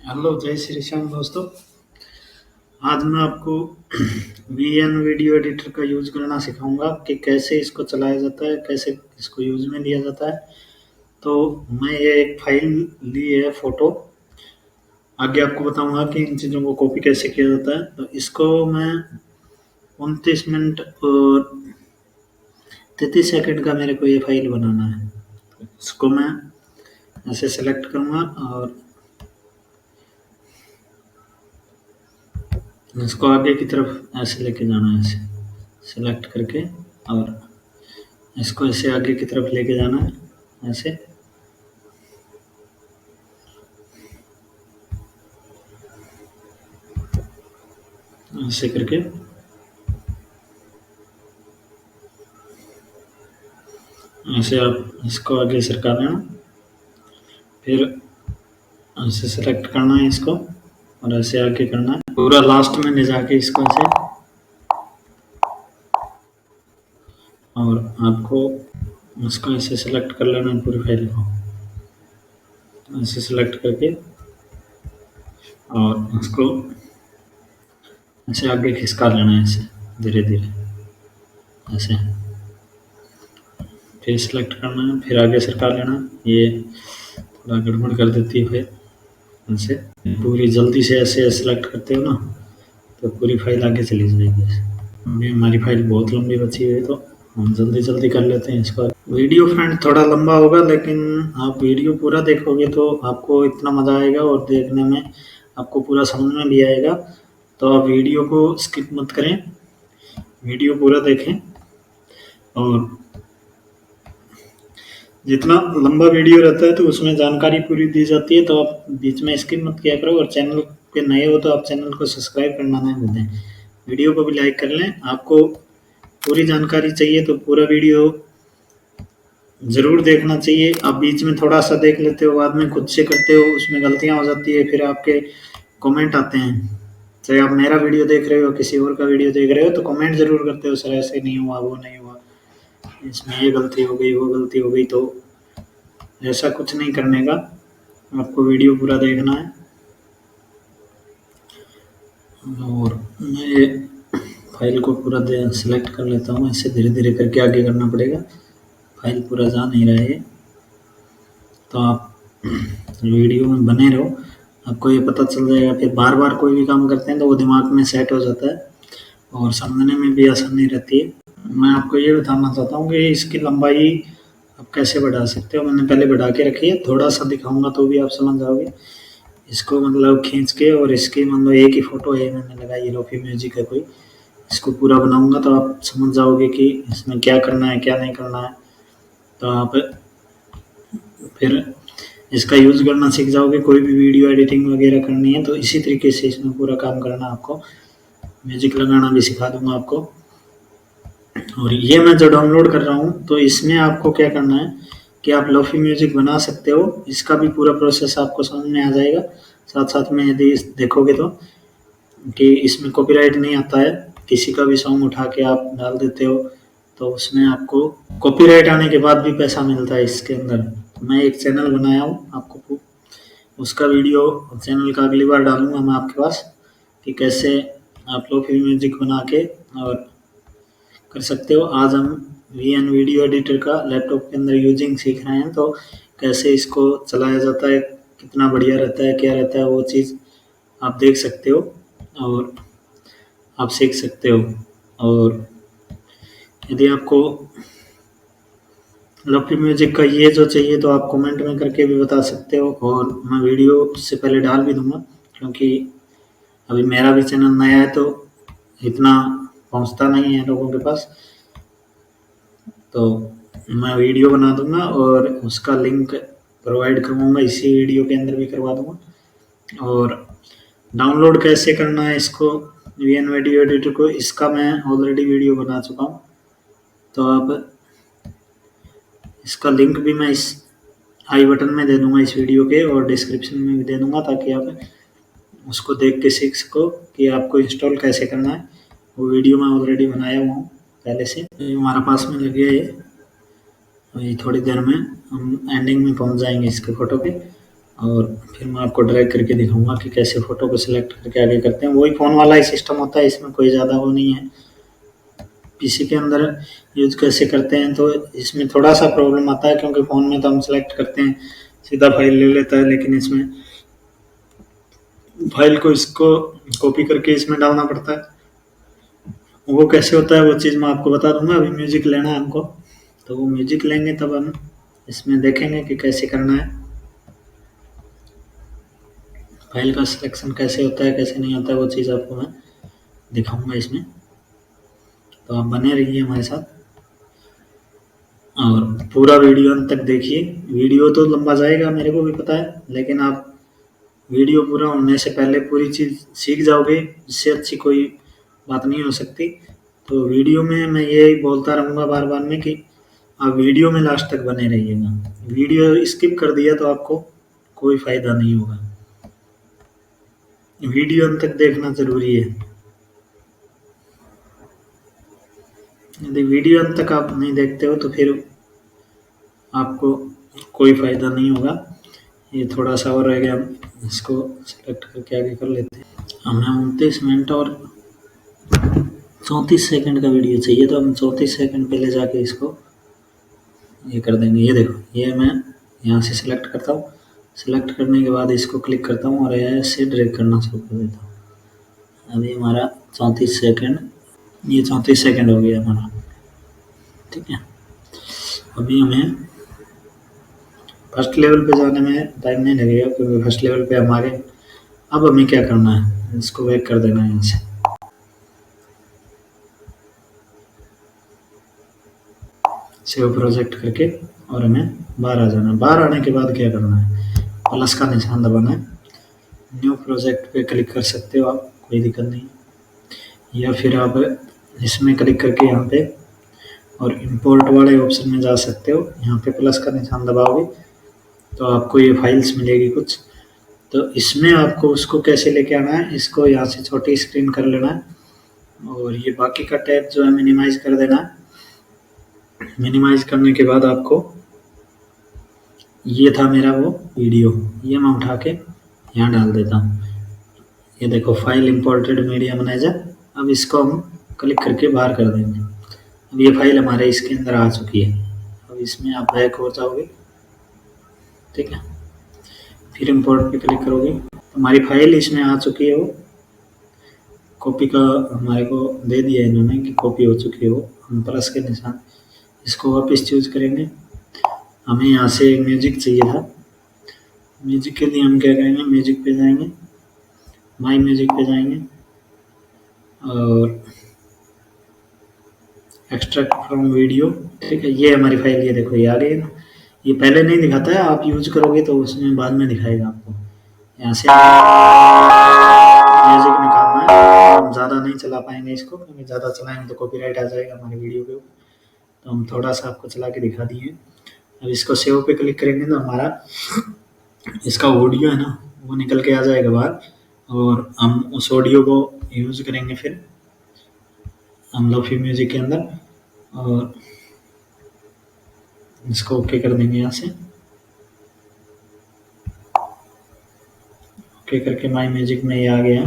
Hello, जय श्री श्याम दोस्तों। आज मैं आपको वीएन वीडियो एडिटर का यूज़ करना सिखाऊंगा कि कैसे इसको चलाया जाता है, कैसे इसको यूज़ में लिया जाता है। तो मैं ये एक फाइल ली है फ़ोटो, आगे आपको बताऊंगा कि इन चीज़ों को कॉपी कैसे किया जाता है। तो इसको मैं 29 मिनट और 33 सेकंड का मेरे को ये फाइल बनाना है। इसको मैं ऐसे सेलेक्ट करूँगा और इसको आगे की तरफ ऐसे लेके जाना है, ऐसे सेलेक्ट करके, और इसको ऐसे आगे की तरफ लेके जाना है, ऐसे ऐसे करके ऐसे आप इसको आगे सरका लेना। फिर ऐसे सेलेक्ट करना है इसको और ऐसे आगे करना है, पूरा लास्ट में ले जाके इसको ऐसे, और आपको इसको ऐसे सेलेक्ट कर लेना है, पूरी फाइल को ऐसे सेलेक्ट करके, और इसको ऐसे आगे खिसका लेना है, ऐसे धीरे धीरे ऐसे। फिर सेलेक्ट करना है, फिर आगे सरका लेना। ये थोड़ा गड़बड़ कर देती है फिर ऐसे, पूरी जल्दी से ऐसे सेलेक्ट करते हो ना तो पूरी फाइल आगे चली जाएगी। अभी हमारी फाइल बहुत लंबी बची हुई है तो हम जल्दी जल्दी कर लेते हैं इसको। वीडियो फ्रेंड थोड़ा लंबा होगा, लेकिन आप वीडियो पूरा देखोगे तो आपको इतना मज़ा आएगा और देखने में आपको पूरा समझ में भी आएगा। तो आप वीडियो को स्किप मत करें, वीडियो पूरा देखें। और जितना लंबा वीडियो रहता है तो उसमें जानकारी पूरी दी जाती है, तो आप बीच में स्किप मत किया करो। और चैनल पे नए हो तो आप चैनल को सब्सक्राइब करना ना भूलें, वीडियो को भी लाइक कर लें। आपको पूरी जानकारी चाहिए तो पूरा वीडियो ज़रूर देखना चाहिए। आप बीच में थोड़ा सा देख लेते हो, बाद में खुद से करते हो, उसमें गलतियाँ हो जाती है, फिर आपके कमेंट आते हैं। चाहे आप मेरा वीडियो देख रहे हो, किसी और का वीडियो देख रहे हो, तो कमेंट ज़रूर करते हो, सर ऐसे नहीं हुआ, वो नहीं हुआ, इसमें ये गलती हो गई, वो गलती हो गई। तो ऐसा कुछ नहीं करने का, आपको वीडियो पूरा देखना है। और मैं ये फाइल को पूरा सेलेक्ट कर लेता हूँ, ऐसे धीरे धीरे करके आगे करना पड़ेगा, फाइल पूरा जा नहीं रहा है। तो आप वीडियो में बने रहो, आपको ये पता चल जाएगा। फिर बार बार कोई भी काम करते हैं तो वो दिमाग में सेट हो जाता है और समझने में भी आसानी रहती है। मैं आपको ये बताना चाहता हूँ कि इसकी लंबाई आप कैसे बढ़ा सकते हो। मैंने पहले बढ़ा के रखी है, थोड़ा सा दिखाऊंगा तो भी आप समझ जाओगे। इसको मतलब खींच के, और इसकी मतलब एक ही फ़ोटो है मैंने लगाई है, लोफी म्यूजिक है कोई, इसको पूरा बनाऊंगा तो आप समझ जाओगे कि इसमें क्या करना है क्या नहीं करना है। तो आप फिर इसका यूज़ करना सीख जाओगे। कोई भी वीडियो एडिटिंग वगैरह करनी है तो इसी तरीके से इसमें पूरा काम करना। आपको म्यूजिक लगाना भी सिखा दूंगा आपको। और ये मैं जो डाउनलोड कर रहा हूँ तो इसमें आपको क्या करना है कि आप लोफी म्यूजिक बना सकते हो, इसका भी पूरा प्रोसेस आपको समझ में आ जाएगा। साथ साथ में यदि देखोगे तो कि इसमें कॉपीराइट नहीं आता है, किसी का भी सॉन्ग उठा के आप डाल देते हो तो उसमें आपको कॉपीराइट आने के बाद भी पैसा मिलता है इसके अंदर। मैं एक चैनल बनाया हूँ, आपको उसका वीडियो चैनल का अगली बार डालूंगा मैं आपके पास, कि कैसे आप लोफी म्यूजिक बना के और कर सकते हो। आज हम वीएन वीडियो एडिटर का लैपटॉप के अंदर यूजिंग सीख रहे हैं, तो कैसे इसको चलाया जाता है, कितना बढ़िया रहता है, क्या रहता है, वो चीज़ आप देख सकते हो और आप सीख सकते हो। और यदि आपको लोफी म्यूजिक का ये जो चाहिए तो आप कमेंट में करके भी बता सकते हो, और मैं वीडियो से पहले डाल भी दूंगा, क्योंकि अभी मेरा भी चैनल नया है तो इतना पहुंचता नहीं है लोगों के पास। तो मैं वीडियो बना दूंगा और उसका लिंक प्रोवाइड करूँगा, इसी वीडियो के अंदर भी करवा दूंगा। और डाउनलोड कैसे करना है इसको, वीएन वीडियो एडिटर को, इसका मैं ऑलरेडी वीडियो बना चुका हूँ। तो आप इसका लिंक भी मैं इस आई बटन में दे दूंगा इस वीडियो के, और डिस्क्रिप्शन में भी दे दूंगा, ताकि आप उसको देख के सीख सको कि आपको इंस्टॉल कैसे करना है। वो वीडियो मैं ऑलरेडी बनाया हुआ हूँ पहले से। ये हमारे पास में लगी है ये थोड़ी देर में हम एंडिंग में पहुँच जाएंगे इसके फ़ोटो के। और फिर मैं आपको ड्रैग करके दिखाऊंगा कि कैसे फ़ोटो को सिलेक्ट करके आगे करते हैं। वही फ़ोन वाला ही सिस्टम होता है, इसमें कोई ज़्यादा वो नहीं है। पीसी के अंदर यूज़ कैसे करते हैं तो इसमें थोड़ा सा प्रॉब्लम आता है, क्योंकि फ़ोन में तो हम सेलेक्ट करते हैं सीधा फाइल ले लेता है, लेकिन इसमें फाइल को इसको कॉपी करके इसमें डालना पड़ता है। वो कैसे होता है वो चीज़ मैं आपको बता दूंगा। अभी म्यूजिक लेना है हमको, तो वो म्यूजिक लेंगे तब हम इसमें देखेंगे कि कैसे करना है, फाइल का सिलेक्शन कैसे होता है कैसे नहीं होता है, वो चीज़ आपको मैं दिखाऊंगा इसमें। तो आप बने रहिए हमारे साथ और पूरा वीडियो अंत तक देखिए। वीडियो तो लंबा जाएगा मेरे को भी पता है, लेकिन आप वीडियो पूरा होने से पहले पूरी चीज़ सीख जाओगे, इससे अच्छी कोई बात नहीं हो सकती। तो वीडियो में मैं यही बोलता रहूँगा बार बार में कि आप वीडियो में लास्ट तक बने रहिएगा। वीडियो स्किप कर दिया तो आपको कोई फ़ायदा नहीं होगा। वीडियो अंत तक देखना ज़रूरी है। यदि वीडियो अंत तक आप नहीं देखते हो तो फिर आपको कोई फ़ायदा नहीं होगा। ये थोड़ा सा और रह गया, हम इसको सेलेक्ट करके आगे कर लेते हैं। हमें 29 मिनट और 34 सेकंड का वीडियो चाहिए, तो हम 34 सेकंड पहले जाके इसको ये कर देंगे। ये देखो, ये मैं यहाँ से सिलेक्ट करता हूँ, सिलेक्ट करने के बाद इसको क्लिक करता हूँ और ऐसे ड्रैग करना शुरू कर देता हूँ। अभी हमारा 34 सेकंड, ये 34 सेकंड हो गया हमारा, ठीक है। अभी हमें फर्स्ट लेवल पे जाने में टाइम नहीं लगेगा, क्योंकि फर्स्ट लेवल पे हम आ गए। अब हमें क्या करना है, इसको बैक कर देना है यहाँ से, सेव प्रोजेक्ट करके, और हमें बाहर आ जाना है। बाहर आने के बाद क्या करना है, प्लस का निशान दबाना है, न्यू प्रोजेक्ट पे क्लिक कर सकते हो आप, कोई दिक्कत नहीं। या फिर आप इसमें क्लिक करके यहाँ पे और इंपोर्ट वाले ऑप्शन में जा सकते हो। यहाँ पे प्लस का निशान दबाओगे तो आपको ये फाइल्स मिलेगी कुछ। तो इसमें आपको उसको कैसे लेके आना है, इसको यहाँ से छोटी स्क्रीन कर लेना है और ये बाकी का टैब जो है मिनिमाइज कर देना है। मिनिमाइज करने के बाद आपको, ये था मेरा वो वीडियो, ये मैं उठा के यहाँ डाल देता हूँ। ये देखो, फाइल इंपोर्टेड मीडिया मैनेजर। अब इसको हम क्लिक करके बाहर कर देंगे। अब ये फाइल हमारे इसके अंदर आ चुकी है। अब इसमें आप बैक हो जाओगे, ठीक है। फिर इंपोर्ट पे क्लिक करोगे तो हमारी फाइल इसमें आ चुकी है। वो कॉपी का हमारे को दे दिया है इन्होंने कि कॉपी हो चुकी है। वो हम प्लस के निशान, इसको वापस चूज करेंगे। हमें यहाँ से म्यूजिक चाहिए था, म्यूजिक के लिए हम क्या करेंगे, म्यूजिक पे जाएंगे, माई म्यूजिक पे जाएंगे और एक्सट्रैक्ट फ्रॉम वीडियो, ठीक है। ये हमारी फाइल, ये देखो ये आ गई ना। ये पहले नहीं दिखाता है, आप यूज करोगे तो उसमें बाद में दिखाएगा आपको। यहाँ से म्यूजिक निकालना है। हम ज़्यादा नहीं चला पाएंगे इसको, क्योंकि ज़्यादा चलाएंगे तो कॉपीराइट आ जाएगा हमारे वीडियो के ऊपर। तो हम थोड़ा सा आपको चला के दिखा दिए। अब इसको सेव पे क्लिक करेंगे तो हमारा इसका ऑडियो है ना, वो निकल के आ जाएगा बाहर, और हम उस ऑडियो को यूज़ करेंगे फिर हम लोफी म्यूजिक के अंदर, और इसको ओके कर देंगे। यहाँ से ओके करके माई म्यूजिक में ये आ गया।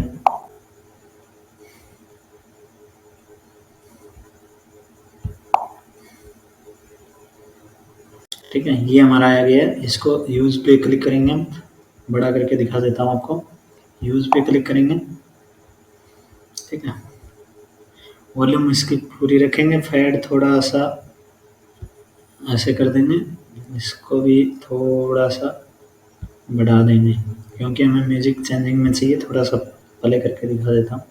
ठीक है, ये हमारा आ गया। इसको यूज पे क्लिक करेंगे, हम बड़ा करके दिखा देता हूँ आपको। यूज पे क्लिक करेंगे, ठीक है। वॉल्यूम इसकी पूरी रखेंगे, फेड थोड़ा सा ऐसे कर देंगे, इसको भी थोड़ा सा बढ़ा देंगे, क्योंकि हमें म्यूजिक चेंजिंग में चाहिए। थोड़ा सा प्ले करके दिखा देता हूँ।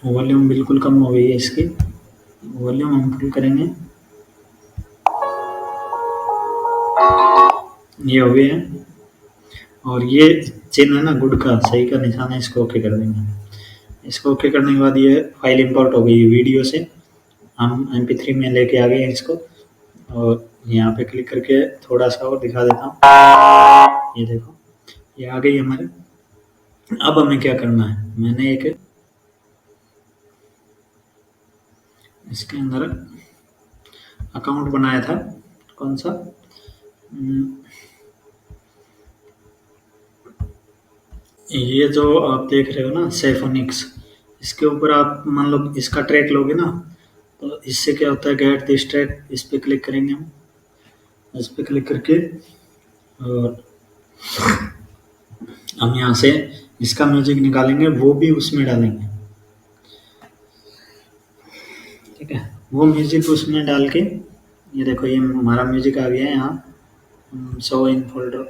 वॉल्यूम बिल्कुल कम हो गई है इसकी, वॉल्यूम हम फुल करेंगे। ये हो गया है, और ये चिन्ह है ना गुड का, सही का निशान है, इसको ओके कर देंगे। इसको ओके करने के बाद ये फाइल इंपोर्ट हो गई वीडियो से, हम MP3 में लेके आ गए हैं इसको। और यहाँ पे क्लिक करके थोड़ा सा और दिखा देता हूँ। ये देखो, ये आ गई हमारे। अब हमें क्या करना है, मैंने एक इसके अंदर अकाउंट बनाया था, कौन सा, ये जो आप देख रहे हो ना सेफोनिक्स, इसके ऊपर आप मान लो इसका ट्रैक लोगे ना, तो इससे क्या होता है, गेट दिस ट्रैक, इस पे क्लिक करेंगे हम, इस पे क्लिक करके और हम यहाँ से इसका म्यूजिक निकालेंगे, वो भी उसमें डालेंगे। ठीक है, वो म्यूजिक उसमें डाल के, ये देखो ये हमारा म्यूजिक आ गया है यहाँ, शो इन फोल्डर,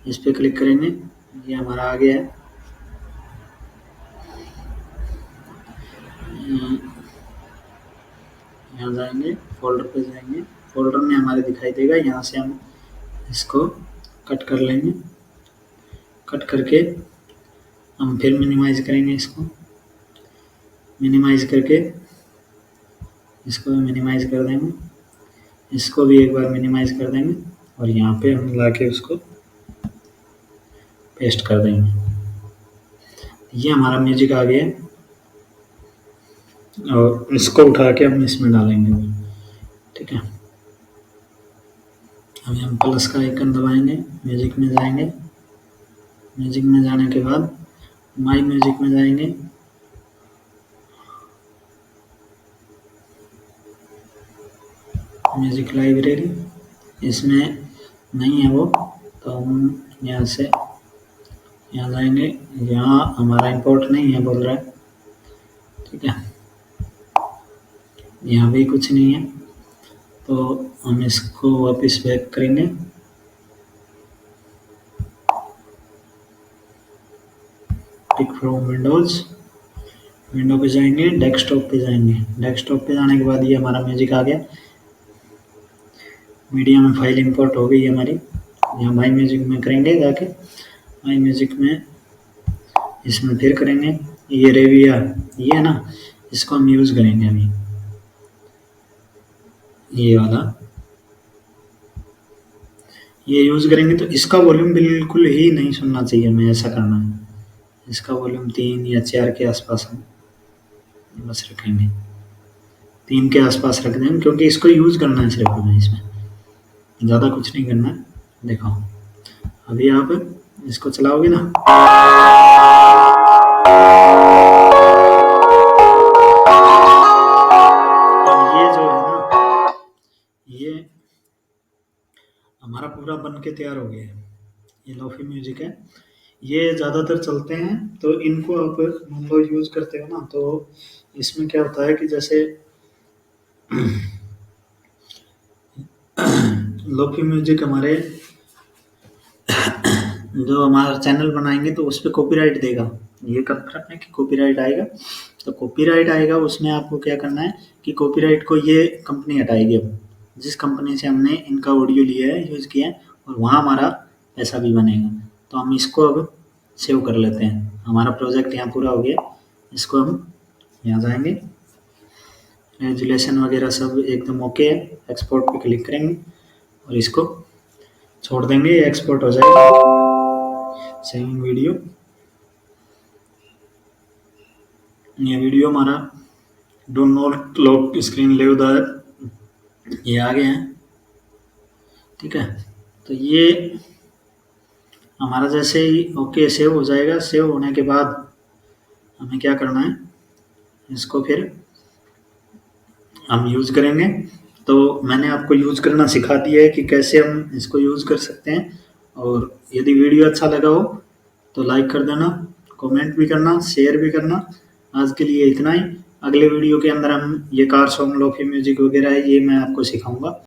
इस पे क्लिक करेंगे, ये हमारा आ गया है। यहाँ जाएंगे, फोल्डर पे जाएंगे, फोल्डर में हमारे दिखाई देगा, यहाँ से हम इसको कट कर लेंगे, कट करके हम फिर मिनिमाइज करेंगे, इसको मिनिमाइज करके इसको भी मिनिमाइज कर देंगे, इसको भी एक बार मिनिमाइज कर देंगे और यहाँ पे हम लाके उसको पेस्ट कर देंगे। ये हमारा म्यूजिक आ गया और इसको उठा के हम इसमें डालेंगे। ठीक है, अभी हम प्लस का आइकन दबाएंगे, म्यूजिक में जाएंगे, म्यूजिक में जाने के बाद माई म्यूजिक में जाएंगे, म्यूजिक लाइब्रेरी, इसमें नहीं है वो, तो हम यहाँ से यहाँ जाएंगे, यहाँ हमारा इंपोर्ट नहीं है बोल रहा है। ठीक है, यहाँ भी कुछ नहीं है, तो हम इसको वापस बैक करेंगे, पिक फ्रॉम विंडोज, विंडो पे जाएंगे, डेस्कटॉप पे जाएंगे, डेस्कटॉप पे जाने के बाद ये हमारा म्यूजिक आ गया, मीडिया में फाइल इंपोर्ट हो गई हमारी। यहाँ माई म्यूजिक में करेंगे जाके, माई म्यूजिक में इसमें फिर करेंगे, ये रेविया ये है ना, इसको हम यूज़ करेंगे अभी, ये वाला ये यूज़ करेंगे, तो इसका वॉल्यूम बिल्कुल ही नहीं सुनना चाहिए, हमें ऐसा करना है, इसका वॉल्यूम 3 या 4 के आसपास हम बस रखेंगे, 3 के आसपास रख देंगे, क्योंकि इसको यूज़ करना है सिर्फ हमें, इसमें ज़्यादा कुछ नहीं करना है। देखो अभी आप इसको चलाओगे ना, ये जो है ना, ये हमारा पूरा बन के तैयार हो गया है, ये लोफी म्यूजिक है, ये ज़्यादातर चलते हैं, तो इनको आप मान लो यूज़ करते हो ना, तो इसमें क्या होता है कि जैसे लोफी म्यूजिक हमारे जो हमारा चैनल बनाएंगे तो उस पर कॉपीराइट देगा, ये कंफर्म है कि कॉपीराइट आएगा, तो कॉपीराइट आएगा, उसमें आपको क्या करना है कि कॉपीराइट को ये कंपनी हटाएगी, अब जिस कंपनी से हमने इनका ऑडियो लिया है, यूज़ किया है, और वहाँ हमारा पैसा भी बनेगा। तो हम इसको अब सेव कर लेते हैं, हमारा प्रोजेक्ट यहाँ पूरा हो गया, इसको हम यहाँ जाएंगे, रेजुलेशन वगैरह सब एकदम ओके है, एक्सपोर्ट पे क्लिक करेंगे और इसको छोड़ देंगे, ये एक्सपोर्ट हो जाएगा। सेविंग वीडियो, ये वीडियो हमारा डू नॉट लॉक स्क्रीन लेव द, ये आ गए हैं। ठीक है, तो ये हमारा जैसे ही ओके सेव हो जाएगा, सेव होने के बाद हमें क्या करना है, इसको फिर हम यूज़ करेंगे। तो मैंने आपको यूज़ करना सिखा दिया है कि कैसे हम इसको यूज़ कर सकते हैं, और यदि वीडियो अच्छा लगा हो तो लाइक कर देना, कमेंट भी करना, शेयर भी करना। आज के लिए इतना ही, अगले वीडियो के अंदर हम ये कार सॉन्ग, लोफी म्यूजिक वगैरह है, ये मैं आपको सिखाऊंगा।